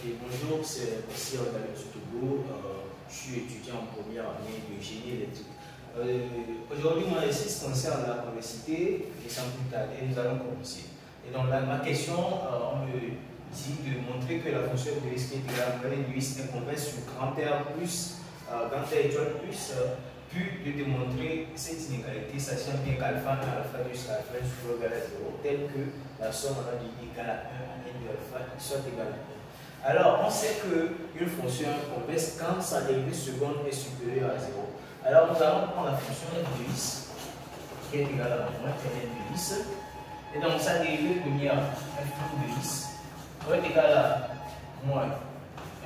Et bonjour, c'est aussi David Togo. Je suis étudiant en première année de génie électrique. Aujourd'hui, mon exercice concerne la convexité et sans plus tarder, nous allons commencer. Et donc, ma question, on me dit de montrer que la fonction de x qui est égale à moins de x est convexe sur grand R plus grand R étoile plus, puis de démontrer cette inégalité, sachant bien qu'alpha et alpha plus alpha soit égal à 0, tel que la somme de y égale à 1 et de alpha soit égale à 1. Alors, on sait qu'une fonction convexe quand sa dérivée seconde est supérieure à 0. Alors, nous allons prendre la fonction f de x qui est égale à moins ln de x. Et donc, sa dérivée première, f de x, va être égale à moins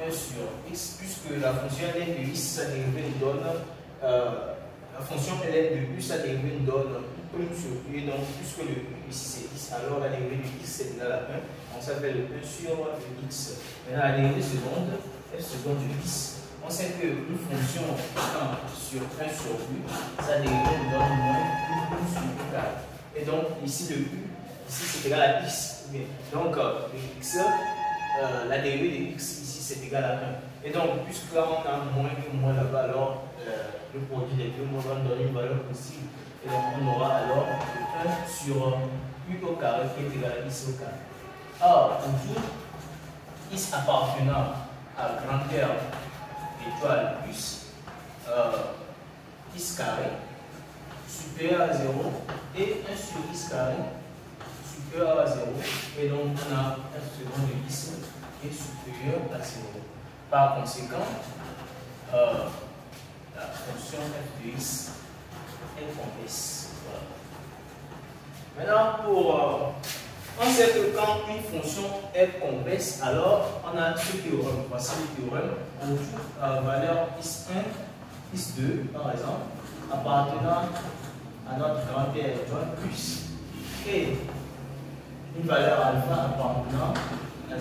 1 sur x, puisque la fonction ln de x, sa dérivée nous donne la fonction ln de plus, sa dérivée nous donne prime sur u. Et donc, puisque le u ici c'est x, alors la dérivée de x est égale à 1. On s'appelle le 1 sur x. Maintenant, la dérivée seconde, f seconde de x. On sait qu'une fonction 1 sur 1 sur u, sa dérivée nous donne moins u sur u carré. Et donc, ici, le u, ici c'est égal à x. Donc, le x, la dérivée de x ici c'est égal à 1. Et donc, puisque là on a moins et moins là-bas, alors le produit des deux mots va nous donner une valeur possible. Et donc, on aura alors 1 sur u au carré qui est égal à x au carré. Or, pour tout x appartenant à grand R étoile plus x carré supérieur à 0 et 1 sur x carré supérieur à 0. Et donc, on a f seconde de x qui est supérieur à 0. Par conséquent, la fonction f de x est convexe. Voilà. Maintenant, on sait que quand une fonction est convexe, alors on a ce théorème. Voici le théorème. On trouve valeur x1, x2 par exemple, appartenant à notre grand R étoile plus, et une valeur alpha appartenant à 0,1.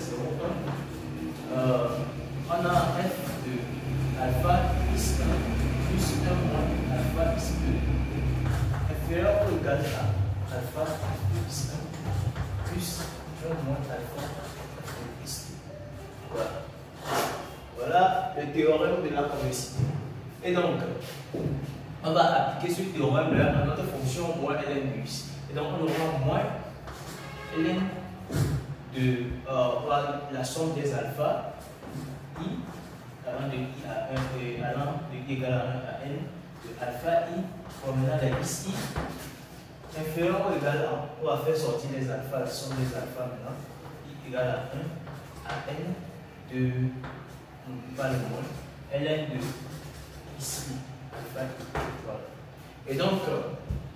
On a f de alpha x1 plus 1 moins alpha x2 inférieur ou égal à alpha x1 plus 1 moins alpha x2. Voilà. Voilà le théorème de la convexité. Et donc, on va appliquer ce théorème-là à notre fonction moins ln de x. Et donc, on aura moins ln de la somme des alphas i allant de i à 1 et allant de i égale à 1 à n de alpha i promenant la x i inférieur ou égal à, on va faire sortir les alphas, la somme des alphas maintenant, i égale à 1 à n de, pas le moins, ln de ici, alpha i, voilà. Et donc,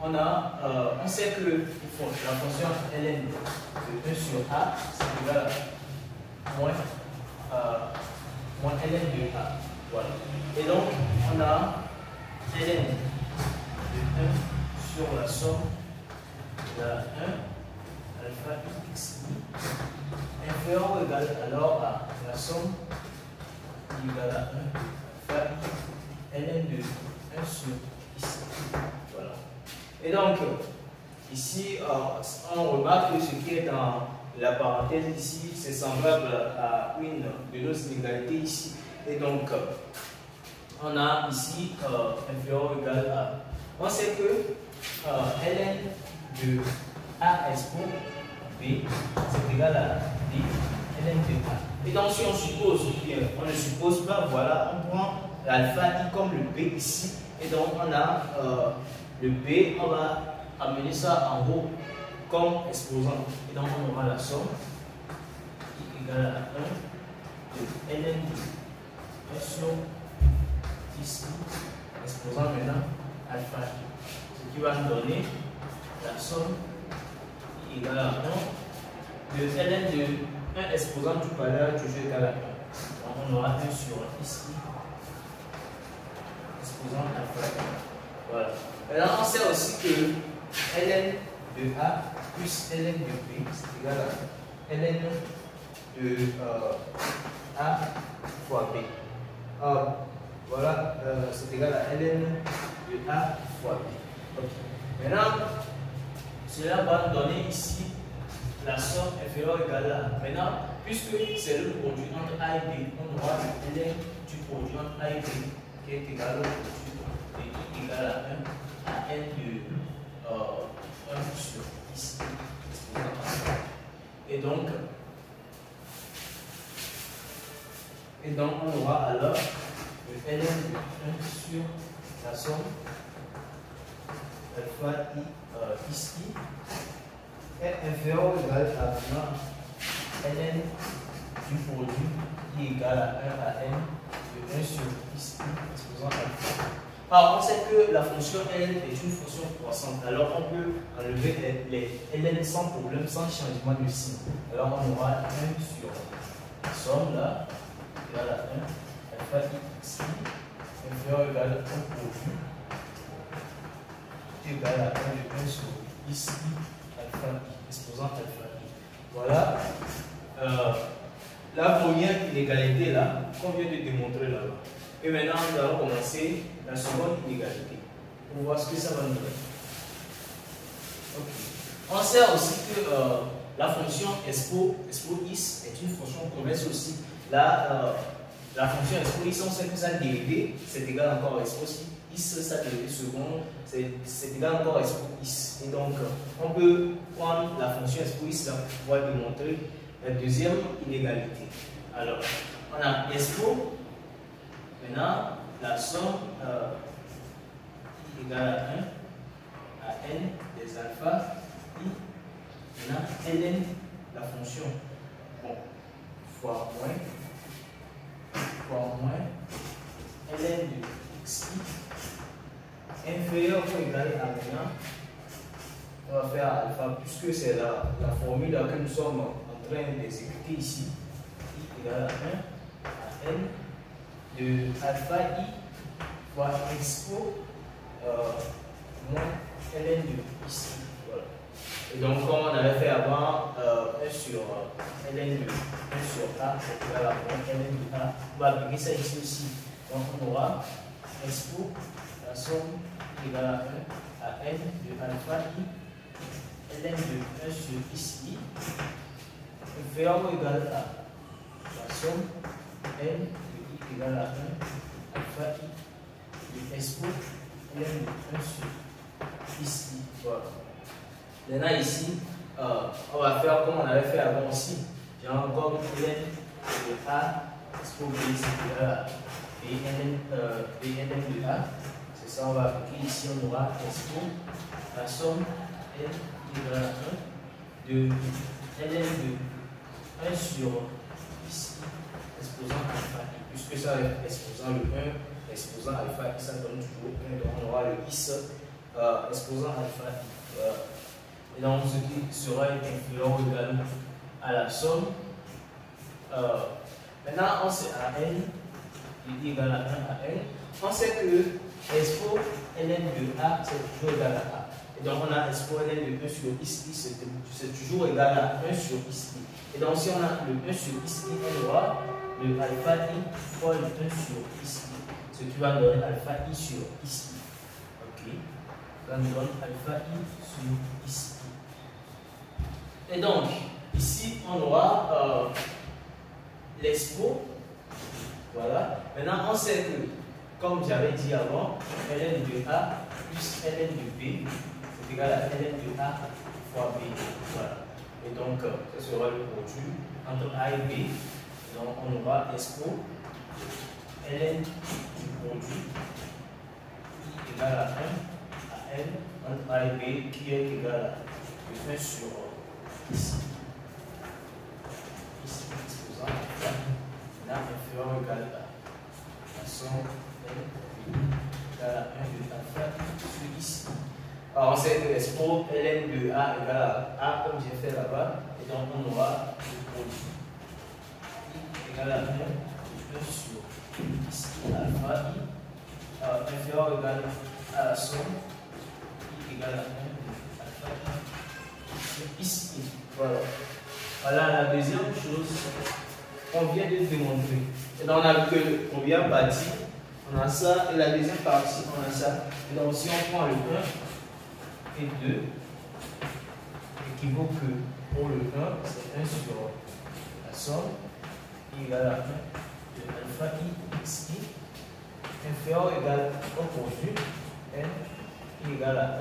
on sait que la fonction ln de 1 sur a, c'est égal à moins ln de a, voilà. Et donc, on a ln de 1 sur la somme de 1 alpha x inférieur ou égal alors à la somme égale à 1 alpha ln de 1 sur x. Voilà. Et donc, ici, on remarque que ce qui est dans la parenthèse ici, c'est semblable à une de nos inégalités ici. Et donc, on a ici inférieur ou égal à. On sait que ln de a expo b, c'est égal à b ln de a. Et donc, si on suppose, on ne suppose pas, voilà, on prend l'alpha i comme le b ici. Et donc, on a le b, on va amener ça en haut comme exposant. Et donc, on aura la somme i égale à 1 de ln de 1 sur 10 exposant maintenant alpha i. Ce qui va nous donner la somme i égale à 1 de ln de 1 exposant tout à l'heure toujours égal à 1. Donc, on aura 1 sur ici exposant alpha i. Voilà. Alors, on sait aussi que ln de a plus ln de b, c'est égal à ln de a fois b. Voilà, c'est égal à ln de a fois b. Okay. Maintenant, cela va nous donner ici la somme inférieure ou égale à. Maintenant, puisque c'est le produit entre A et B, on aura ln du produit entre A et B qui est égal au produit de I égale à 1 à n de 1 sur ici. Et donc on aura alors le ln de 1 sur la somme alpha I ici est inférieur ou égal à ln du produit I égale à 1 à n de 1 sur ici exposant alpha. Alors on sait que la fonction ln est une fonction croissante, alors on peut enlever les ln sans problème, sans changement de signe. Alors on aura 1 sur la somme là égale à 1 alpha I ici inférieur ou égal à 1 produit égale à 1 de 1 sur ici alpha I, exposant alpha I. Voilà la première inégalité là qu'on vient de démontrer là-bas. Et maintenant nous allons commencer la seconde inégalité pour voir ce que ça va nous donner. Okay. On sait aussi que la fonction expo-is est une fonction convexe aussi. La fonction expo-is, on sait que sa dérivée c'est égal encore à expo-is. Sa dérivée seconde, c'est égal encore à expo-is. Et donc, on peut prendre la fonction expo-is là pour pouvoir démontrer la deuxième inégalité. Alors, on a expo, maintenant, la somme I égale à 1 à n des alpha I, maintenant, ln, la fonction, bon, fois moins, ln de xi inférieur ou égal à maintenant, on va faire alpha, puisque c'est la formule que nous sommes en train d'exécuter ici, I égale à 1 à n de alpha I fois expo moins ln de ici. Voilà. Et donc, comme on avait fait avant, 1 sur ln de 1 sur A c'est égal à moins ln de A, on va appliquer ça ici aussi. Donc, on aura expo la somme égale à 1 à n de alpha I ln de 1 sur ici inférieur ou égal à la somme n de I égale à 1 alpha I de expo ln de 1 sur ici. Voilà. Maintenant ici, on va faire comme on avait fait avant aussi. J'ai encore ln de A expo B égale à Bn de A. C'est ça, on va appliquer ici, on aura expo la somme n égale à 1 de ln de 1 sur ici exposant alpha I, puisque ça est exposant le 1 exposant alpha I, ça donne toujours 1, donc on aura le is exposant alpha I. Voilà. Et donc ce qui sera inférieur ou égal à la somme. Maintenant on sait à n est égal à 1 à n. On sait que expo ln de A c'est toujours égal à A. Et donc on a expo ln de 1 sur ici, c'est toujours égal à 1 sur ici. Et donc si on a le 1 sur ici, on aura le alpha I fois le 1 sur ici. Ce qui va donner alpha I sur ici. Ok. Ça nous donne alpha I sur ici. Et donc, ici, on aura l'expo. Voilà. Maintenant, on sait que, comme j'avais dit avant, ln de A plus ln de B, c'est égal à ln de A fois B. Voilà. Et donc, ce sera le produit entre A et B. Donc, on aura expo ln du produit I égale à 1 à n entre A et B qui est égal à 1 sur ici. Ici, exposant là inférieur ou égal à la somme n égale à 1 de alpha sur ici. Alors on sait que expo ln de A égale à A comme j'ai fait là-bas, et donc on aura le produit I égale à 1 sur ici alpha I inférieur ou égal à la somme I égale à 1 de alpha I sur ici. Voilà. Voilà la deuxième chose qu'on vient de démontrer. Et donc on a vu que la première partie, on a ça, et la deuxième partie, on a ça. Et donc si on prend le 1 et 2, équivaut que pour le 1, c'est 1 sur la la somme I égale à 1 de alpha I xi inférieur ou égal au conjug n I égale à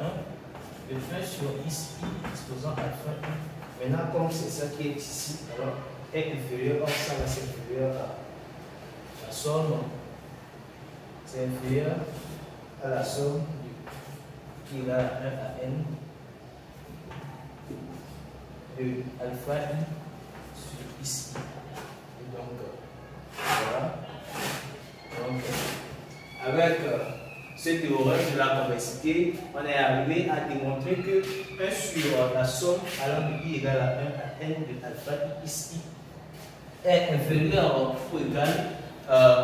1 de 1 sur xi exposant alpha I. Maintenant, comme c'est ça qui est ici, alors est inférieur, ça va c'est inférieur à la somme, c'est inférieur à la somme qui est égale à 1 à n de alpha I sur ici. Et donc, voilà. Donc, avec ce théorème de la convexité, on est arrivé à démontrer que 1 sur la somme allant de I égale à 1 à n de alpha I ici est inférieur ou égal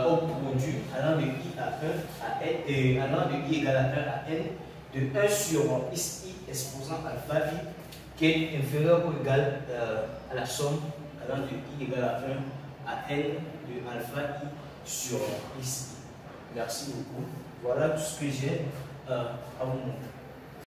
au produit allant de I à 1 à n et allant de I égale à 1 à n de 1 sur ici exposant alpha I qui est inférieur ou égal à la somme allant de I égale à 1 à n de alpha I sur ici. Merci beaucoup. Voilà tout ce que j'ai à vous montrer.